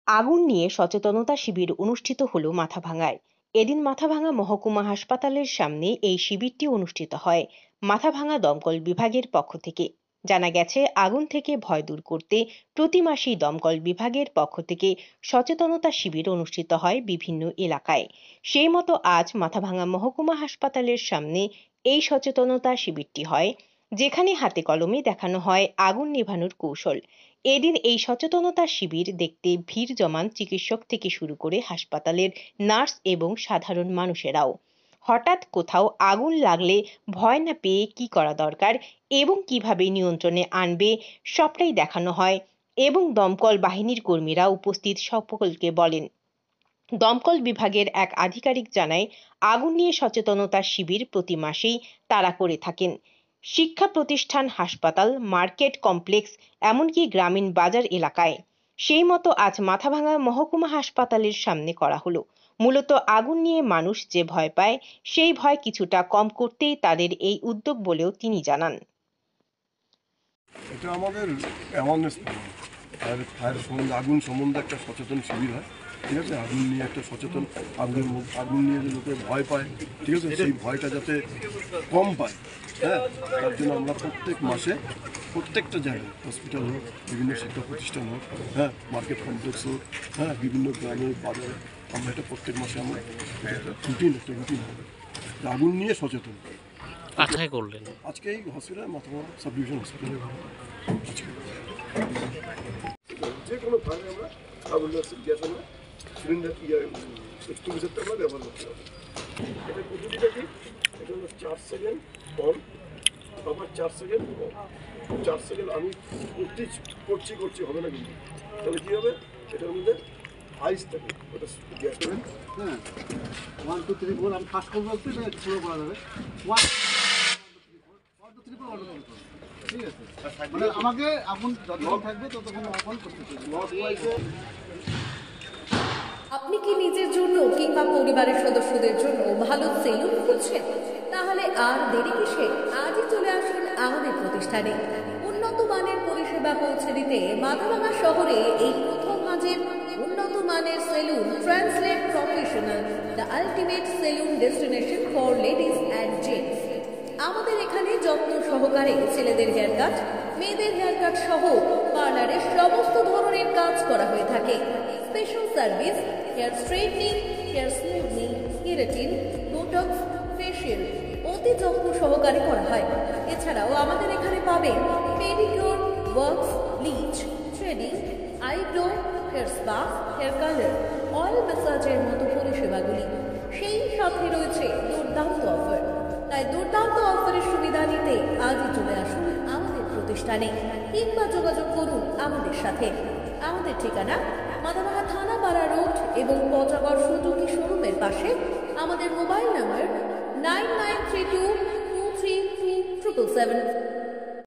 আগুন নিয়ে সচেতনতা শিবির অনুষ্ঠিত হলো মাথাভাঙায়। এদিন মাথাভাঙা মহকুমা হাসপাতালের সামনে এই শিবিরটি অনুষ্ঠিত হয় মাথাভাঙা দমকল বিভাগের পক্ষ থেকে। জানা গেছে, আগুন থেকে ভয় দূর করতে প্রতি মাসেই দমকল বিভাগের পক্ষ থেকে সচেতনতা শিবির অনুষ্ঠিত হয় বিভিন্ন এলাকায়। সেই মতো আজ মাথাভাঙা মহকুমা হাসপাতালের সামনে এই সচেতনতা শিবিরটি হয়, যেখানে হাতে কলমে দেখানো হয় আগুন নেভানোর কৌশল। এদিন এই সচেতনতা শিবির দেখতে ভিড় জমান চিকিৎসক থেকে শুরু করে হাসপাতালের নার্স এবং সাধারণ মানুষেরাও। হঠাৎ কোথাও আগুন লাগলে ভয় না পেয়ে কি করা দরকার এবং কিভাবে নিয়ন্ত্রণে আনবে, সবটাই দেখানো হয় এবং দমকল বাহিনীর কর্মীরা উপস্থিত সকলকে বলেন। দমকল বিভাগের এক আধিকারিক জানায়, আগুন নিয়ে সচেতনতা শিবির প্রতি মাসেই তারা করে থাকেন শিক্ষা প্রতিষ্ঠান, হাসপাতাল, মার্কেট কমপ্লেক্স, এমনকি গ্রামীণ বাজার এলাকায়। সেই মতো আজ মাথাভাঙা মহকুমা হাসপাতালের সামনে করা হলো। মূলত আগুন নিয়ে মানুষ যে ভয় পায়, সেই ভয় কিছুটা কম করতেই তাদের এই উদ্যোগ বলেও তিনি জানান। এটা আমাদের অ্যাওয়ারনেস ফায়ার সম্বন্ধে, আগুন সম্বন্ধে একটা সচেতন শিবির হয়। ঠিক আছে, আগুন নিয়ে একটা সচেতন, আগুন নিয়ে যে লোকে ভয় পায়, ঠিক আছে, সেই ভয়টা যাতে কম পায়, হ্যাঁ, তার জন্য আমরা প্রত্যেক মাসে প্রত্যেকটা জায়গায়, হসপিটাল হোক, বিভিন্ন শিক্ষা প্রতিষ্ঠান হোক, হ্যাঁ, মার্কেট কমপ্লেক্স হোক, হ্যাঁ, বিভিন্ন গ্রামে বাজারে, আমরা এটা প্রত্যেক মাসে আমরা একটা রুটিন হবে আগুন নিয়ে সচেতন। আজকে করলেন? আজকে এই হসপিটালে, মাথাভাঙা সাব ডিভিশন হসপিটালে আজকে যে কোনো ভাবে আমরা কার্বন ডাইঅক্সাইড গ্যাস আমরা সিলিন্ডার এক্সটিংগুইশারটা আমরা ব্যবহার করতে হবে। এটা পদ্ধতিটা কি? এটা হলো 4 সেকেন্ড অন, আবার 4 সেকেন্ড অফ। 4 সেকেন্ড আমি করছি হবে না, কিন্তু তাহলে কী হবে, এটার মধ্যে আইস থাকে, ওটা গ্যাস হবে। হ্যাঁ, 1 2 3 4 আমি ফার্স্ট করবো, একটু এটা পুরো করা যাবে। 1 2 3 4 ঠিক আছে, মানে আমাকে আগুন যতক্ষণ থাকবে ততক্ষণ অন করতে হবে। আপনি কি নিজের জন্য কিংবা পরিবারের সদস্যদের জন্য ভালো সেলুন খুঁজছেন? তাহলে আর দেরি কিসে? আজই চলে আসুন আমাদের প্রতিষ্ঠানে। উন্নত মানের পরিষেবা পৌঁছে দিতে মাথাভাঙা শহরে এই প্রথম মাঝের উন্নত মানের salon translate professional, the ultimate salon destination for ladies and gents. আমাদের এখানে যত্ন সহকারে ছেলেদের হেয়ার কাট, মেয়েদের হেয়ার কাট সহ পার্লারের সমস্ত ধরনের কাজ করা হয়ে থাকে। Special service, hair straightening, hair smoothing, keratin, botox, facial অতি যত্ন সহকারে করা হয়। এছাড়াও আমাদের এখানে পাবেন pedicure, wax, bleach, threading, eyebrow, hair spa, hair colour, oil ম্যাসাজের মতো পরিষেবাগুলি। সেই সাথে রয়েছে দুর্দান্ত অফার। তাই দুর্দান্ত অফারের সুবিধা নিতে আজই চলে আসুন আমাদের প্রতিষ্ঠানে কিংবা যোগাযোগ করুন আমাদের সাথে। আমাদের ঠিকানা মাথাভাঙা থানাপাড়া রোড এবং পচাগড় সুজুকি শোরুমের পাশে। আমাদের মোবাইল নাম্বার 9932 232 777।